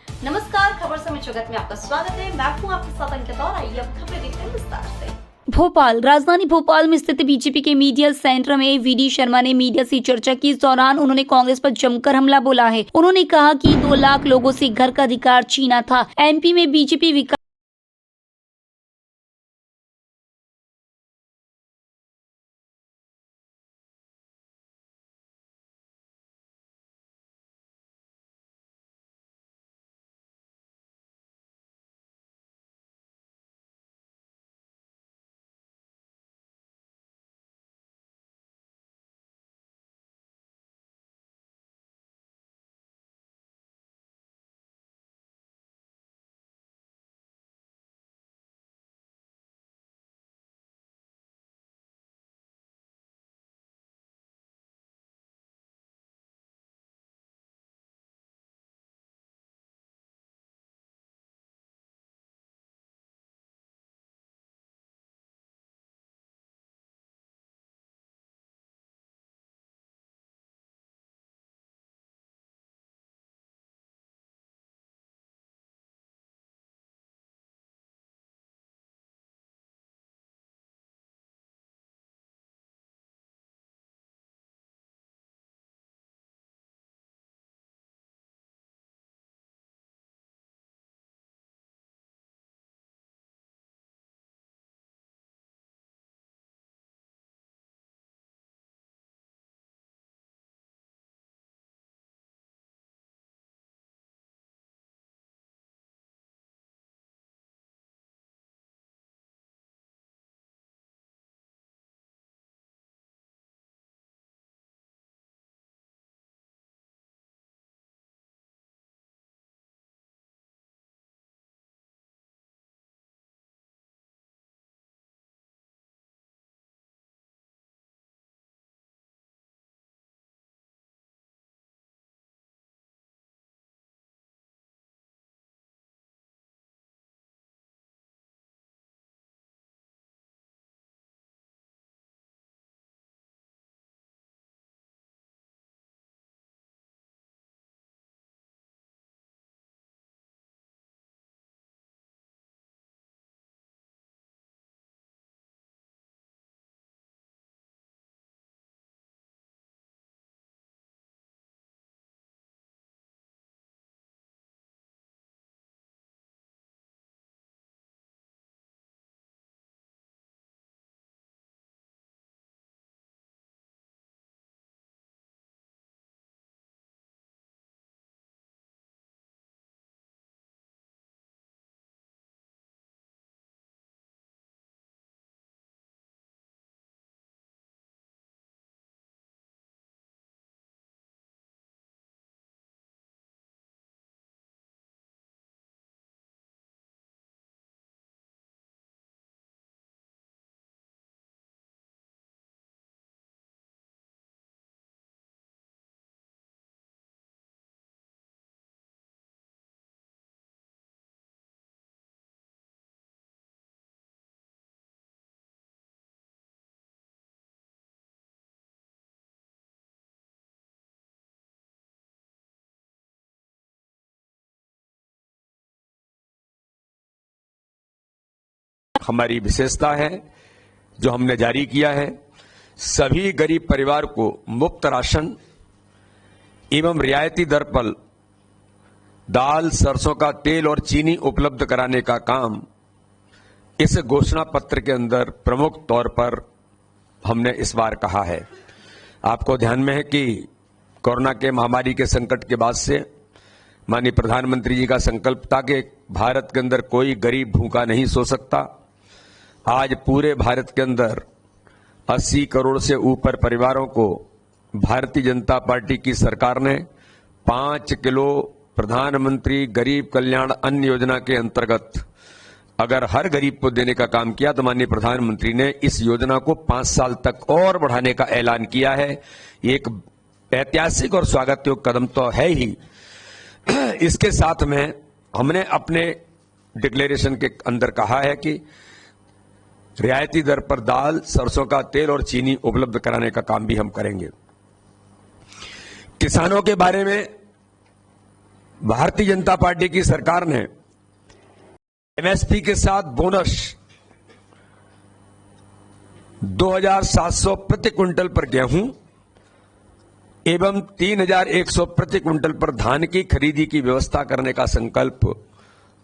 नमस्कार, खबर समय जगत में आपका स्वागत है। मैं हूं आपके साथ अंकिता और आइए अब खबरें देखते हैं विस्तार से। भोपाल, राजधानी भोपाल में स्थित बीजेपी के मीडिया सेंटर में वीडी शर्मा ने मीडिया से चर्चा की। इस दौरान उन्होंने कांग्रेस पर जमकर हमला बोला है। उन्होंने कहा कि 2 लाख लोगों से घर का अधिकार छीना था। एमपी में बीजेपी विकास हमारी विशेषता है जो हमने जारी किया है। सभी गरीब परिवार को मुफ्त राशन एवं रियायती दर पर दाल, सरसों का तेल और चीनी उपलब्ध कराने का काम इस घोषणा पत्र के अंदर प्रमुख तौर पर हमने इस बार कहा है। आपको ध्यान में है कि कोरोना के महामारी के संकट के बाद से माननीय प्रधानमंत्री जी का संकल्प था कि भारत के अंदर कोई गरीब भूखा नहीं सो सकता। आज पूरे भारत के अंदर 80 करोड़ से ऊपर परिवारों को भारतीय जनता पार्टी की सरकार ने 5 किलो प्रधानमंत्री गरीब कल्याण अन्न योजना के अंतर्गत अगर हर गरीब को देने का काम किया तो माननीय प्रधानमंत्री ने इस योजना को 5 साल तक और बढ़ाने का ऐलान किया है। ये एक ऐतिहासिक और स्वागत योग्य कदम तो है ही। इसके साथ में हमने अपने डिक्लेरेशन के अंदर कहा है कि रियायती दर पर दाल, सरसों का तेल और चीनी उपलब्ध कराने का काम भी हम करेंगे। किसानों के बारे में भारतीय जनता पार्टी की सरकार ने एमएसपी के साथ बोनस 2,700 प्रति क्विंटल पर गेहूं एवं 3,100 प्रति क्विंटल पर धान की खरीदी की व्यवस्था करने का संकल्प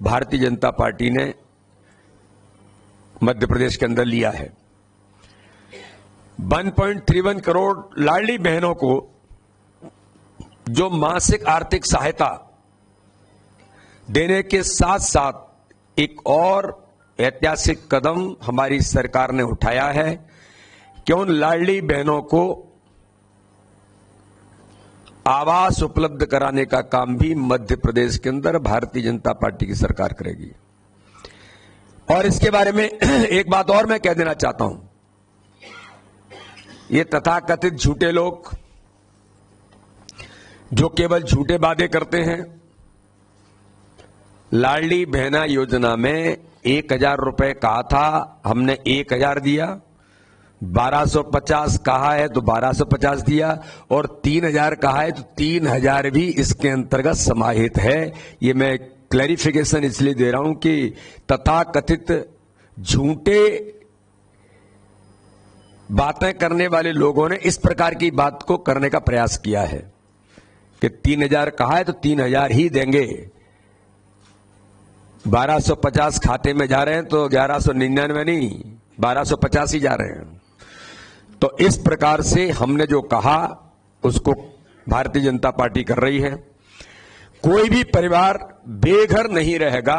भारतीय जनता पार्टी ने मध्य प्रदेश के अंदर लिया है। 1.31 करोड़ लाडली बहनों को जो मासिक आर्थिक सहायता देने के साथ साथ एक और ऐतिहासिक कदम हमारी सरकार ने उठाया है कि उन लाडली बहनों को आवास उपलब्ध कराने का काम भी मध्य प्रदेश के अंदर भारतीय जनता पार्टी की सरकार करेगी। और इसके बारे में एक बात और मैं कह देना चाहता हूं, ये तथाकथित झूठे लोग जो केवल झूठे वादे करते हैं, लाडली बहना योजना में 1,000 रुपए कहा था, हमने 1,000 दिया, 1,250 कहा है तो 1,250 दिया, और 3,000 कहा है तो 3,000 भी इसके अंतर्गत समाहित है। ये मैं क्लैरिफिकेशन इसलिए दे रहा हूं कि तथाकथित झूठे बातें करने वाले लोगों ने इस प्रकार की बात को करने का प्रयास किया है कि 3,000 कहा है तो 3,000 ही देंगे, 1,250 खाते में जा रहे हैं तो 1,199 नहीं 1,250 ही जा रहे हैं। तो इस प्रकार से हमने जो कहा उसको भारतीय जनता पार्टी कर रही है। कोई भी परिवार बेघर नहीं रहेगा।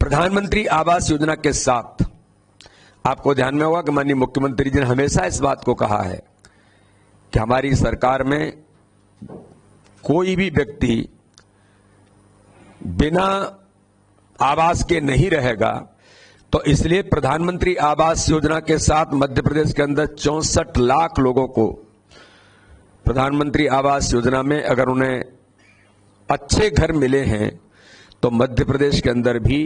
प्रधानमंत्री आवास योजना के साथ आपको ध्यान में होगा कि माननीय मुख्यमंत्री जी ने हमेशा इस बात को कहा है कि हमारी सरकार में कोई भी व्यक्ति बिना आवास के नहीं रहेगा। तो इसलिए प्रधानमंत्री आवास योजना के साथ मध्य प्रदेश के अंदर 64 लाख लोगों को प्रधानमंत्री आवास योजना में अगर उन्हें अच्छे घर मिले हैं तो मध्य प्रदेश के अंदर भी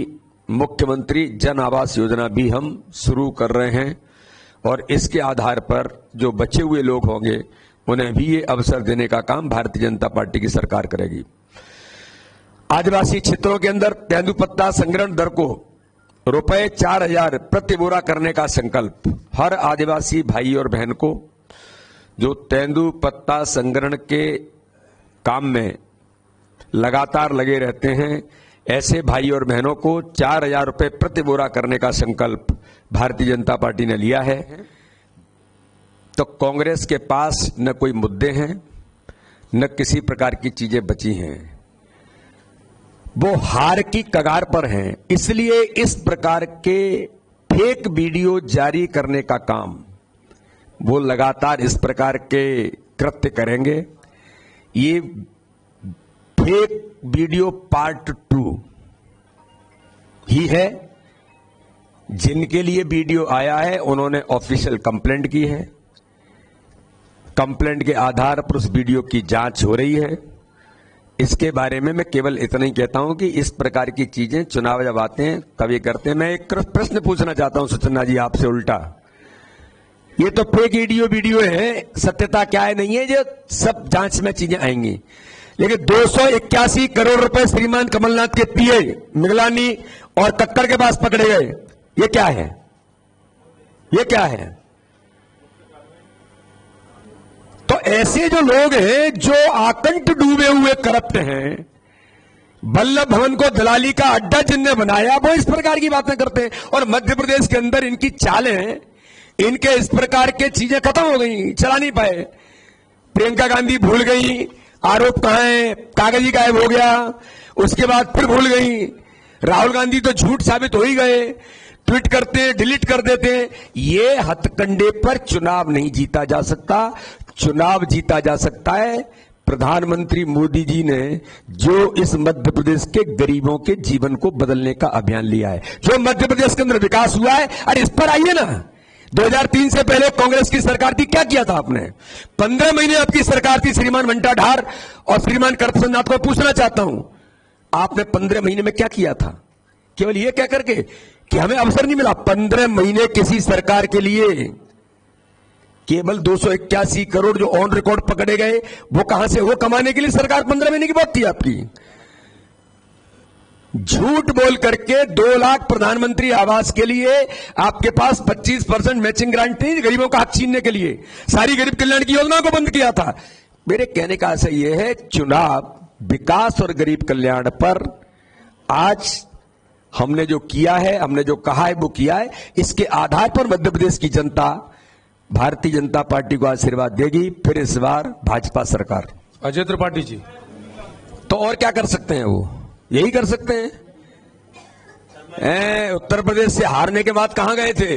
मुख्यमंत्री जन आवास योजना भी हम शुरू कर रहे हैं, और इसके आधार पर जो बचे हुए लोग होंगे उन्हें भी ये अवसर देने का काम भारतीय जनता पार्टी की सरकार करेगी। आदिवासी क्षेत्रों के अंदर तेंदुपत्ता संग्रहण दर को रुपए 4,000 प्रति बोरा करने का संकल्प, हर आदिवासी भाई और बहन को जो तेंदुपत्ता संग्रहण के काम में लगातार लगे रहते हैं, ऐसे भाई और बहनों को 4,000 रुपए प्रति बोरा करने का संकल्प भारतीय जनता पार्टी ने लिया है। तो कांग्रेस के पास न कोई मुद्दे हैं न किसी प्रकार की चीजें बची हैं, वो हार की कगार पर हैं। इसलिए इस प्रकार के फेक वीडियो जारी करने का काम वो लगातार इस प्रकार के कृत्य करेंगे। ये फेक वीडियो पार्ट 2 ही है। जिनके लिए वीडियो आया है उन्होंने ऑफिशियल कंप्लेंट की है, कंप्लेंट के आधार पर उस वीडियो की जांच हो रही है। इसके बारे में मैं केवल इतना ही कहता हूं कि इस प्रकार की चीजें चुनाव जब आते हैं तब ये करते हैं। मैं एक प्रश्न पूछना चाहता हूं सुचन्ना जी आपसे उल्टा, ये तो फेक वीडियो है, सत्यता क्या है नहीं है, जो सब जांच में चीजें आएंगी। लेकिन 281 करोड़ रुपए श्रीमान कमलनाथ के पीए मिगलानी और कक्कड़ के पास पकड़े गए, ये क्या है? ये क्या है? तो ऐसे जो लोग हैं जो आकंठ डूबे हुए करप्ट हैं, वल्लभ भवन को दलाली का अड्डा जिनने बनाया, वो इस प्रकार की बातें करते हैं। और मध्य प्रदेश के अंदर इनकी चालें, इनके इस प्रकार के चीजें खत्म हो गई, चला नहीं पाए। प्रियंका गांधी भूल गई, आरोप कहां है, कागजी गायब हो गया, उसके बाद फिर भूल गई। राहुल गांधी तो झूठ साबित हो ही गए, ट्वीट करते हैं, डिलीट कर देते हैं। ये हथकंडे पर चुनाव नहीं जीता जा सकता। चुनाव जीता जा सकता है प्रधानमंत्री मोदी जी ने जो इस मध्य प्रदेश के गरीबों के जीवन को बदलने का अभियान लिया है, जो मध्य प्रदेश के अंदर विकास हुआ है। अरे इस पर आइए ना, 2003 से पहले कांग्रेस की सरकार थी, क्या किया था आपने? 15 महीने आपकी सरकार थी श्रीमान मंटा ढार और श्रीमान करप्रसाद को पूछना चाहता हूं, आपने 15 महीने में क्या किया था? केवल यह कह करके कि हमें अवसर नहीं मिला। 15 महीने किसी सरकार के लिए केवल 281 करोड़ जो ऑन रिकॉर्ड पकड़े गए, वो कहां से? वो कमाने के लिए सरकार 15 महीने की बात थी आपकी। झूठ बोल करके 2 लाख प्रधानमंत्री आवास के लिए आपके पास 25% मैचिंग ग्रांट थी गरीबों का हक छीनने के लिए, सारी गरीब कल्याण की योजना को बंद किया था। मेरे कहने का आशय यह है, चुनाव विकास और गरीब कल्याण पर आज हमने जो किया है, हमने जो कहा है वो किया है। इसके आधार पर मध्य प्रदेश की जनता भारतीय जनता पार्टी को आशीर्वाद देगी, फिर इस बार भाजपा सरकार। अजय त्रिपाठी जी। तो और क्या कर सकते हैं? वो यही कर सकते हैं। उत्तर प्रदेश से हारने के बाद कहां गए थे?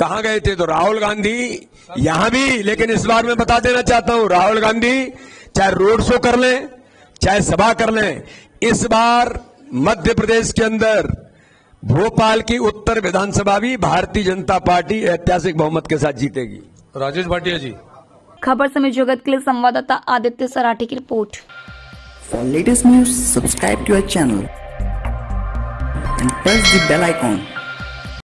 कहां गए थे? तो राहुल गांधी यहां भी, लेकिन इस बार मैं बता देना चाहता हूं, राहुल गांधी चाहे रोड शो कर लें, चाहे सभा कर लें, इस बार मध्य प्रदेश के अंदर भोपाल की उत्तर विधानसभा भी भारतीय जनता पार्टी ऐतिहासिक बहुमत के साथ जीतेगी। राजेश भाटिया जी। खबर समय जगत के लिए संवाददाता आदित्य सराठी की report. For latest news, subscribe to our channel and press the bell icon.